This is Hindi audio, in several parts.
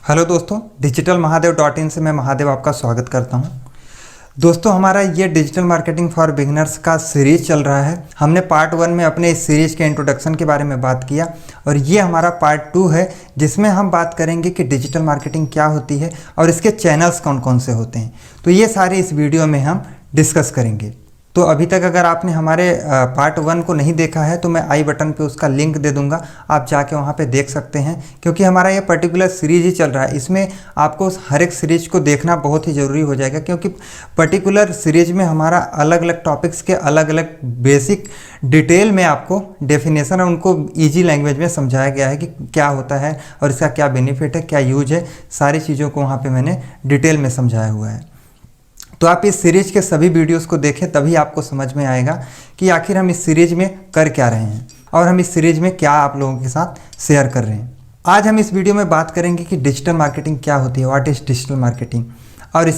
हेलो दोस्तों, डिजिटल महादेव .in से मैं महादेव आपका स्वागत करता हूं। दोस्तों, हमारा ये डिजिटल मार्केटिंग फॉर बिगिनर्स का सीरीज चल रहा है। हमने पार्ट 1 में अपने इस सीरीज के इंट्रोडक्शन के बारे में बात किया और ये हमारा पार्ट 2 है, जिसमें हम बात करेंगे कि डिजिटल मार्केटिंग क्या होती है और इसके चैनल्स कौन कौन से होते हैं। तो ये सारे इस वीडियो में हम डिस्कस करेंगे। तो अभी तक अगर आपने हमारे पार्ट 1 को नहीं देखा है तो मैं आई बटन पे उसका लिंक दे दूंगा, आप जाके वहाँ पे देख सकते हैं। क्योंकि हमारा ये पर्टिकुलर सीरीज ही चल रहा है, इसमें आपको हर एक सीरीज को देखना बहुत ही ज़रूरी हो जाएगा, क्योंकि पर्टिकुलर सीरीज में हमारा अलग अलग टॉपिक्स के अलग अलग बेसिक डिटेल में आपको डेफिनेशन और उनको ईजी लैंग्वेज में समझाया गया है कि क्या होता है और इसका क्या बेनिफिट है, क्या यूज है। सारी चीज़ों को वहाँ पर मैंने डिटेल में समझाया हुआ है। तो आप इस सीरीज के सभी वीडियोस को देखें, तभी आपको समझ में आएगा कि आखिर हम इस सीरीज में कर क्या रहे हैं और हम इस सीरीज में क्या आप लोगों के साथ शेयर कर रहे हैं। आज हम इस वीडियो में बात करेंगे कि डिजिटल मार्केटिंग क्या होती है, व्हाट इज डिजिटल मार्केटिंग, और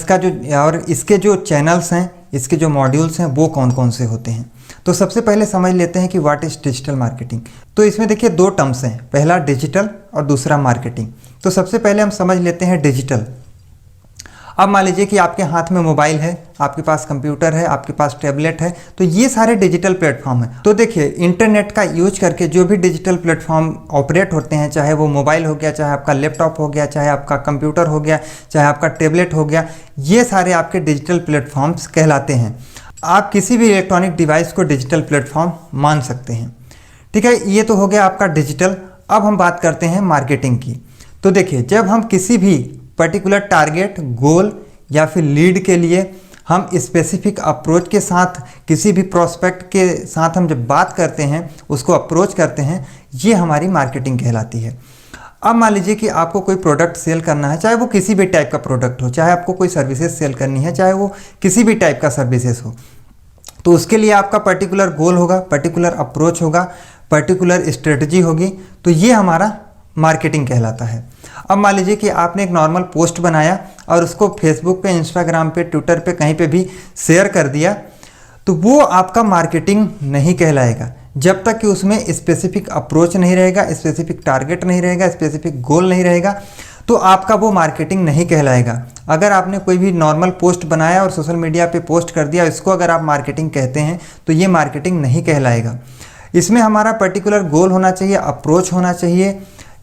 इसके जो चैनल्स हैं, इसके जो मॉड्यूल्स हैं वो कौन कौन से होते हैं। तो सबसे पहले समझ लेते हैं कि व्हाट इज डिजिटल मार्केटिंग। तो इसमें देखिए दो टर्म्स हैं, पहला डिजिटल और दूसरा मार्केटिंग। तो सबसे पहले हम समझ लेते हैं डिजिटल। अब मान लीजिए कि आपके हाथ में मोबाइल है, आपके पास कंप्यूटर है, आपके पास टैबलेट है, तो ये सारे डिजिटल प्लेटफॉर्म हैं। तो देखिए, इंटरनेट का यूज करके जो भी डिजिटल प्लेटफॉर्म ऑपरेट होते हैं, चाहे वो मोबाइल हो गया, चाहे आपका लैपटॉप हो गया, चाहे आपका कंप्यूटर हो गया, चाहे आपका टैबलेट हो गया, ये सारे आपके डिजिटल प्लेटफॉर्म्स कहलाते हैं। आप किसी भी इलेक्ट्रॉनिक डिवाइस को डिजिटल प्लेटफॉर्म मान सकते हैं। ठीक है, ये तो हो गया आपका डिजिटल। अब हम बात करते हैं मार्केटिंग की। तो देखिए, जब हम किसी भी पर्टिकुलर टारगेट, गोल या फिर लीड के लिए हम स्पेसिफिक अप्रोच के साथ, किसी भी प्रोस्पेक्ट के साथ हम जब बात करते हैं, उसको अप्रोच करते हैं, ये हमारी मार्केटिंग कहलाती है। अब मान लीजिए कि आपको कोई प्रोडक्ट सेल करना है, चाहे वो किसी भी टाइप का प्रोडक्ट हो, चाहे आपको कोई सर्विसेज सेल करनी है, चाहे वो किसी भी टाइप का सर्विसेज हो, तो उसके लिए आपका पर्टिकुलर गोल होगा, पर्टिकुलर अप्रोच होगा, पर्टिकुलर स्ट्रेटजी होगी। तो ये हमारा मार्केटिंग कहलाता है। अब मान लीजिए कि आपने एक नॉर्मल पोस्ट बनाया और उसको फेसबुक पे, इंस्टाग्राम पे, ट्विटर पे, कहीं पे भी शेयर कर दिया, तो वो आपका मार्केटिंग नहीं कहलाएगा जब तक कि उसमें स्पेसिफिक अप्रोच नहीं रहेगा, स्पेसिफिक टारगेट नहीं रहेगा, स्पेसिफिक गोल नहीं रहेगा, तो आपका वो मार्केटिंग नहीं कहलाएगा। अगर आपने कोई भी नॉर्मल पोस्ट बनाया और सोशल मीडिया पे पोस्ट कर दिया, इसको अगर आप मार्केटिंग कहते हैं तो ये मार्केटिंग नहीं कहलाएगा। इसमें हमारा पर्टिकुलर गोल होना चाहिए, अप्रोच होना चाहिए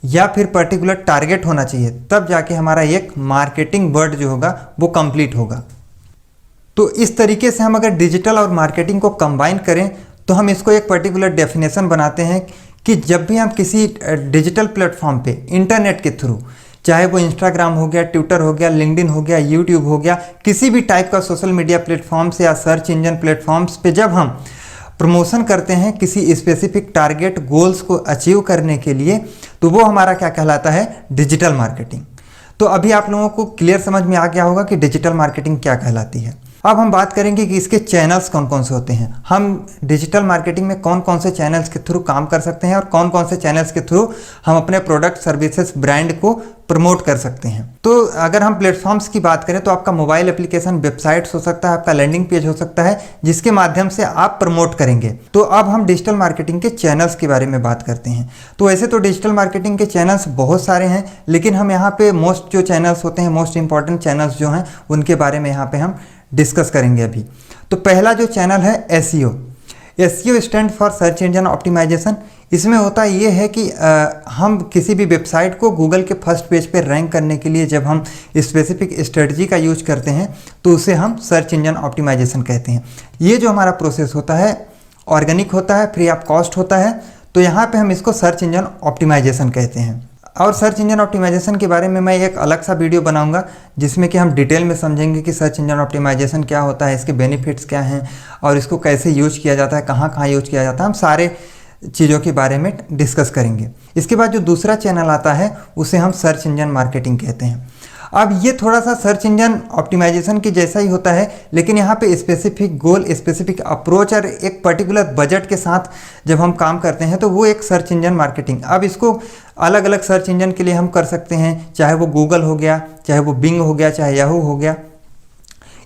या फिर पर्टिकुलर टारगेट होना चाहिए, तब जाके हमारा एक मार्केटिंग वर्ड जो होगा वो कंप्लीट होगा। तो इस तरीके से हम अगर डिजिटल और मार्केटिंग को कंबाइन करें तो हम इसको एक पर्टिकुलर डेफिनेशन बनाते हैं कि जब भी हम किसी डिजिटल प्लेटफॉर्म पे इंटरनेट के थ्रू, चाहे वो इंस्टाग्राम हो गया, ट्विटर हो गया, लिंक्डइन हो गया, यूट्यूब हो गया, किसी भी टाइप का सोशल मीडिया प्लेटफॉर्म्स या सर्च इंजन प्लेटफॉर्म्स पे जब हम प्रमोशन करते हैं किसी स्पेसिफिक टारगेट, गोल्स को अचीव करने के लिए, तो वो हमारा क्या कहलाता है, डिजिटल मार्केटिंग। तो अभी आप लोगों को क्लियर समझ में आ गया होगा कि डिजिटल मार्केटिंग क्या कहलाती है। अब हम बात करेंगे कि इसके चैनल्स कौन कौन से होते हैं। हम डिजिटल मार्केटिंग में कौन कौन से चैनल्स के थ्रू काम कर सकते हैं और कौन कौन से चैनल्स के थ्रू हम अपने प्रोडक्ट, सर्विसेज, ब्रांड को प्रमोट कर सकते हैं। तो अगर हम प्लेटफॉर्म्स की बात करें तो आपका मोबाइल एप्लीकेशन, वेबसाइट्स हो सकता है, आपका लैंडिंग पेज हो सकता है, जिसके माध्यम से आप प्रमोट करेंगे। तो अब हम डिजिटल मार्केटिंग के चैनल्स के बारे में बात करते हैं। तो वैसे तो डिजिटल मार्केटिंग के चैनल्स बहुत सारे हैं, लेकिन हम यहाँ पे मोस्ट जो चैनल्स होते हैं, मोस्ट इंपॉर्टेंट चैनल्स जो हैं, उनके बारे में यहाँ पे हम डिस्कस करेंगे अभी। तो पहला जो चैनल है SEO. SEO stand for search engine optimization. इसमें होता ये है कि हम किसी भी वेबसाइट को गूगल के फर्स्ट पेज पे रैंक करने के लिए जब हम स्पेसिफिक स्ट्रेटजी का यूज करते हैं तो उसे हम सर्च इंजन ऑप्टिमाइजेशन कहते हैं। ये जो हमारा प्रोसेस होता है ऑर्गेनिक होता है, फ्री ऑफ कॉस्ट होता है, तो यहाँ पे हम इसको सर्च इंजन ऑप्टिमाइजेशन कहते हैं। और सर्च इंजन ऑप्टिमाइजेशन के बारे में मैं एक अलग सा वीडियो बनाऊंगा जिसमें कि हम डिटेल में समझेंगे कि सर्च इंजन ऑप्टिमाइजेशन क्या होता है, इसके बेनिफिट्स क्या हैं और इसको कैसे यूज किया जाता है, कहाँ कहाँ यूज किया जाता है, हम सारे चीज़ों के बारे में डिस्कस करेंगे। इसके बाद जो दूसरा चैनल आता है उसे हम सर्च इंजन मार्केटिंग कहते हैं। अब ये थोड़ा सा सर्च इंजन ऑप्टिमाइजेशन की जैसा ही होता है, लेकिन यहाँ पे स्पेसिफिक गोल, स्पेसिफिक अप्रोच और एक पर्टिकुलर बजट के साथ जब हम काम करते हैं तो वो एक सर्च इंजन मार्केटिंग। अब इसको अलग अलग सर्च इंजन के लिए हम कर सकते हैं, चाहे वो गूगल हो गया, चाहे वो बिंग हो गया, चाहे याहू हो गया।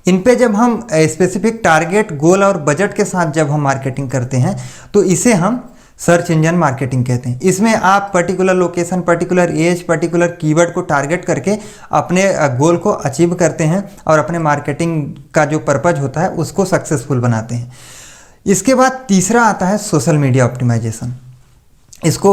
इन पे जब हम स्पेसिफिक टारगेट, गोल और बजट के साथ जब हम मार्केटिंग करते हैं तो इसे हम सर्च इंजन मार्केटिंग कहते हैं। इसमें आप particular location, particular age, particular keyword को टारगेट करके अपने गोल को अचीव करते हैं और अपने मार्केटिंग का जो पर्पज होता है उसको सक्सेसफुल बनाते हैं। इसके बाद तीसरा आता है सोशल मीडिया ऑप्टिमाइजेशन। इसको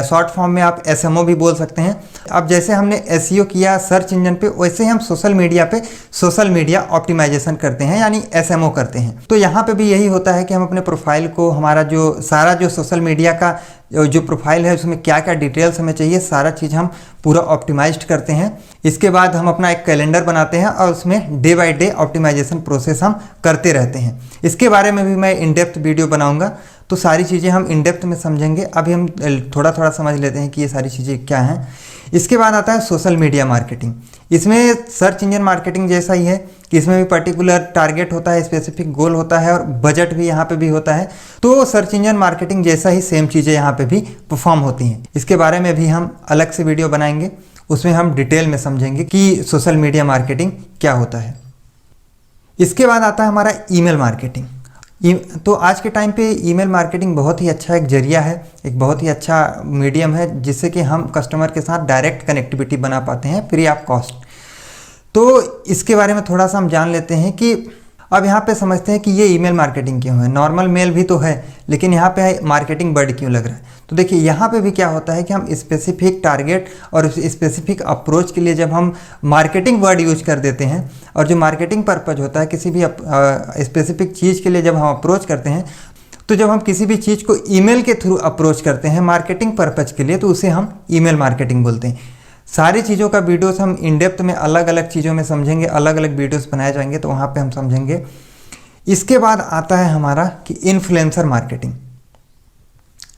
शॉर्ट फॉर्म में आप SMO भी बोल सकते हैं। अब जैसे हमने SEO किया सर्च इंजन पे, वैसे ही हम सोशल मीडिया पे सोशल मीडिया ऑप्टिमाइजेशन करते हैं, यानी SMO करते हैं। तो यहाँ पे भी यही होता है कि हम अपने प्रोफाइल को, हमारा जो सारा जो सोशल मीडिया का जो प्रोफाइल है उसमें क्या क्या डिटेल्स हमें चाहिए, सारा चीज़ हम पूरा ऑप्टिमाइज्ड करते हैं। इसके बाद हम अपना एक कैलेंडर बनाते हैं और उसमें day by day optimization process हम करते रहते हैं। इसके बारे में भी मैं इन डेप्थ वीडियो बनाऊंगा, तो सारी चीज़ें हम इन डेप्थ में समझेंगे। अभी हम थोड़ा थोड़ा समझ लेते हैं कि ये सारी चीज़ें क्या हैं। इसके बाद आता है सोशल मीडिया मार्केटिंग। इसमें सर्च इंजन मार्केटिंग जैसा ही है कि इसमें भी पर्टिकुलर टारगेट होता है, स्पेसिफिक गोल होता है और बजट भी यहाँ पे भी होता है। तो सर्च इंजन मार्केटिंग जैसा ही सेम चीज़ें यहाँ पे भी परफॉर्म होती हैं। इसके बारे में भी हम अलग से वीडियो बनाएंगे, उसमें हम डिटेल में समझेंगे कि सोशल मीडिया मार्केटिंग क्या होता है। इसके बाद आता है हमारा ईमेल मार्केटिंग। तो आज के टाइम पे ईमेल मार्केटिंग बहुत ही अच्छा एक जरिया है, एक बहुत ही अच्छा मीडियम है जिससे कि हम कस्टमर के साथ डायरेक्ट कनेक्टिविटी बना पाते हैं फ्री ऑफ कॉस्ट। तो इसके बारे में थोड़ा सा हम जान लेते हैं कि अब यहाँ पे समझते हैं कि ये ईमेल मार्केटिंग क्यों है। नॉर्मल मेल भी तो है, लेकिन यहाँ पे मार्केटिंग वर्ड क्यों लग रहा है। तो देखिए यहाँ पे भी क्या होता है कि हम स्पेसिफिक टारगेट और स्पेसिफिक अप्रोच के लिए जब हम मार्केटिंग वर्ड यूज कर देते हैं, और जो मार्केटिंग पर्पज होता है किसी भी स्पेसिफिक चीज़ के लिए जब हम अप्रोच करते हैं, तो जब हम किसी भी चीज़ को ईमेल के थ्रू अप्रोच करते हैं मार्केटिंग पर्पज के लिए, तो उसे हम ईमेल मार्केटिंग बोलते हैं। सारी चीज़ों का वीडियोस हम इन डेप्थ में अलग अलग चीज़ों में समझेंगे, अलग अलग वीडियोस बनाए जाएंगे, तो वहाँ पे हम समझेंगे। इसके बाद आता है हमारा कि इन्फ्लुएंसर मार्केटिंग।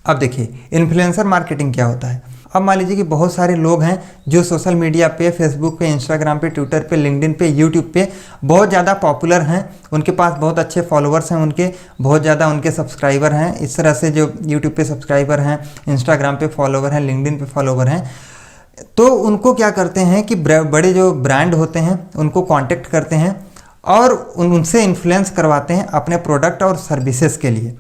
अब देखिए इन्फ्लुएंसर मार्केटिंग क्या होता है। अब मान लीजिए कि बहुत सारे लोग हैं जो सोशल मीडिया पे, फेसबुक पे, इंस्टाग्राम पे, ट्विटर पे, लिंक्डइन पे, यूट्यूब पे बहुत ज़्यादा पॉपुलर हैं, उनके पास बहुत अच्छे फॉलोअर्स हैं, उनके बहुत ज़्यादा उनके सब्सक्राइबर हैं। इस तरह से जो यूट्यूब पे सब्सक्राइबर हैं, इंस्टाग्राम पे फॉलोवर हैं, लिंक्डइन पे फॉलोवर हैं, तो उनको क्या करते हैं कि बड़े जो ब्रांड होते हैं उनको कांटेक्ट करते हैं और उनसे इन्फ्लुएंस करवाते हैं अपने प्रोडक्ट और सर्विसेज के लिए।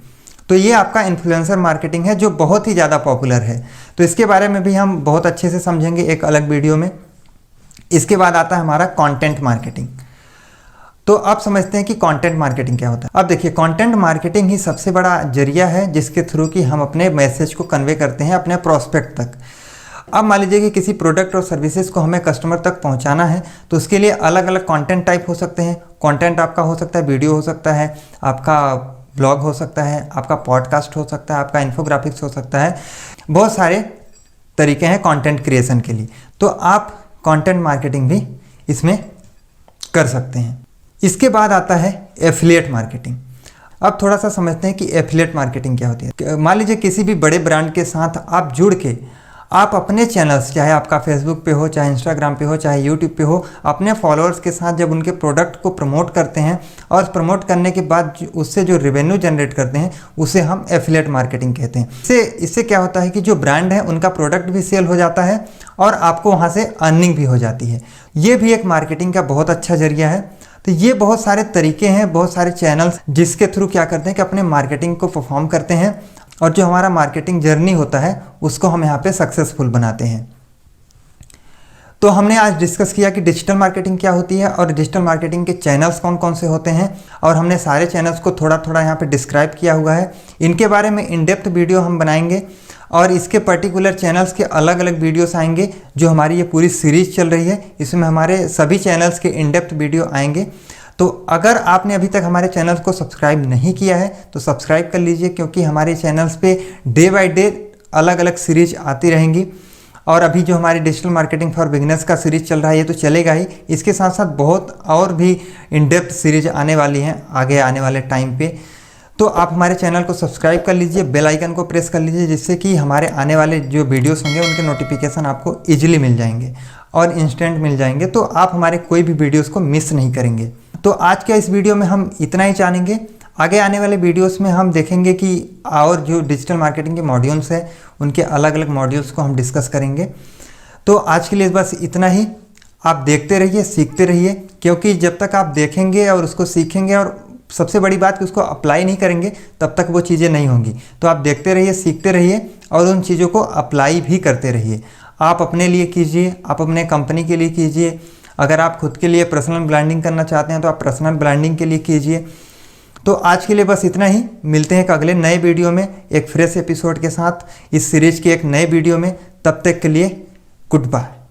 तो ये आपका इन्फ्लुएंसर मार्केटिंग है जो बहुत ही ज़्यादा पॉपुलर है। तो इसके बारे में भी हम बहुत अच्छे से समझेंगे एक अलग वीडियो में। इसके बाद आता है हमारा कंटेंट मार्केटिंग। तो आप समझते हैं कि कंटेंट मार्केटिंग क्या होता है। अब देखिए कंटेंट मार्केटिंग ही सबसे बड़ा जरिया है जिसके थ्रू कि हम अपने मैसेज को कन्वे करते हैं अपने प्रोस्पेक्ट तक। अब मान लीजिए कि किसी प्रोडक्ट और सर्विसेज को हमें कस्टमर तक पहुंचाना है, तो उसके लिए अलग अलग कंटेंट टाइप हो सकते हैं। कंटेंट आपका हो सकता है वीडियो हो सकता है, आपका ब्लॉग हो सकता है, आपका पॉडकास्ट हो सकता है, आपका इन्फोग्राफिक्स हो सकता है। बहुत सारे तरीके हैं कंटेंट क्रिएशन के लिए, तो आप कंटेंट मार्केटिंग भी इसमें कर सकते हैं। इसके बाद आता है एफिलिएट मार्केटिंग। अब थोड़ा सा समझते हैं कि एफिलिएट मार्केटिंग क्या होती है। मान लीजिए किसी भी बड़े ब्रांड के साथ आप जुड़ के आप अपने चैनल्स, चाहे आपका फेसबुक पे हो, चाहे इंस्टाग्राम पे हो, चाहे यूट्यूब पे हो, अपने फॉलोअर्स के साथ जब उनके प्रोडक्ट को प्रमोट करते हैं और प्रमोट करने के बाद उससे जो रेवेन्यू जनरेट करते हैं उसे हम एफिलिएट मार्केटिंग कहते हैं। इससे क्या होता है कि जो ब्रांड है उनका प्रोडक्ट भी सेल हो जाता है और आपको वहाँ से अर्निंग भी हो जाती है। ये भी एक मार्केटिंग का बहुत अच्छा जरिया है। तो ये बहुत सारे तरीके हैं, बहुत सारे चैनल्स जिसके थ्रू क्या करते हैं कि अपने मार्केटिंग को परफॉर्म करते हैं और जो हमारा मार्केटिंग जर्नी होता है उसको हम यहाँ पे सक्सेसफुल बनाते हैं। तो हमने आज डिस्कस किया कि डिजिटल मार्केटिंग क्या होती है और डिजिटल मार्केटिंग के चैनल्स कौन कौन से होते हैं, और हमने सारे चैनल्स को थोड़ा थोड़ा यहाँ पे डिस्क्राइब किया हुआ है। इनके बारे में इन डेप्थ वीडियो हम बनाएंगे और इसके पर्टिकुलर चैनल्स के अलग अलग वीडियोस आएंगे। जो हमारी ये पूरी सीरीज चल रही है इसमें हमारे सभी चैनल्स के इन डेप्थ वीडियो आएंगे। तो अगर आपने अभी तक हमारे चैनल को सब्सक्राइब नहीं किया है तो सब्सक्राइब कर लीजिए, क्योंकि हमारे चैनल्स पे डे बाय डे अलग अलग सीरीज आती रहेंगी। और अभी जो हमारी डिजिटल मार्केटिंग फॉर बिगिनर्स का सीरीज चल रहा है ये तो चलेगा ही, इसके साथ साथ बहुत और भी इन डेप्थ सीरीज आने वाली हैं आगे आने वाले टाइम पे। तो आप हमारे चैनल को सब्सक्राइब कर लीजिए, बेल आइकन को प्रेस कर लीजिए, जिससे कि हमारे आने वाले जो वीडियोस होंगे उनके नोटिफिकेशन आपको ईजिली मिल जाएंगे और इंस्टेंट मिल जाएंगे। तो आप हमारे कोई भी वीडियोस को मिस नहीं करेंगे। तो आज के इस वीडियो में हम इतना ही जानेंगे। आगे आने वाले वीडियोस में हम देखेंगे कि और जो डिजिटल मार्केटिंग के मॉड्यूल्स हैं उनके अलग अलग मॉड्यूल्स को हम डिस्कस करेंगे। तो आज के लिए बस इतना ही। आप देखते रहिए, सीखते रहिए, क्योंकि जब तक आप देखेंगे और उसको सीखेंगे और सबसे बड़ी बात कि उसको अप्लाई नहीं करेंगे तब तक वो चीज़ें नहीं होंगी। तो आप देखते रहिए, सीखते रहिए और उन चीज़ों को अप्लाई भी करते रहिए। आप अपने लिए कीजिए, आप अपने कंपनी के लिए कीजिए। अगर आप खुद के लिए पर्सनल ब्रांडिंग करना चाहते हैं तो आप पर्सनल ब्रांडिंग के लिए कीजिए। तो आज के लिए बस इतना ही। मिलते हैं एक अगले नए वीडियो में एक फ्रेश एपिसोड के साथ इस सीरीज के एक नए वीडियो में। तब तक के लिए गुड बाय।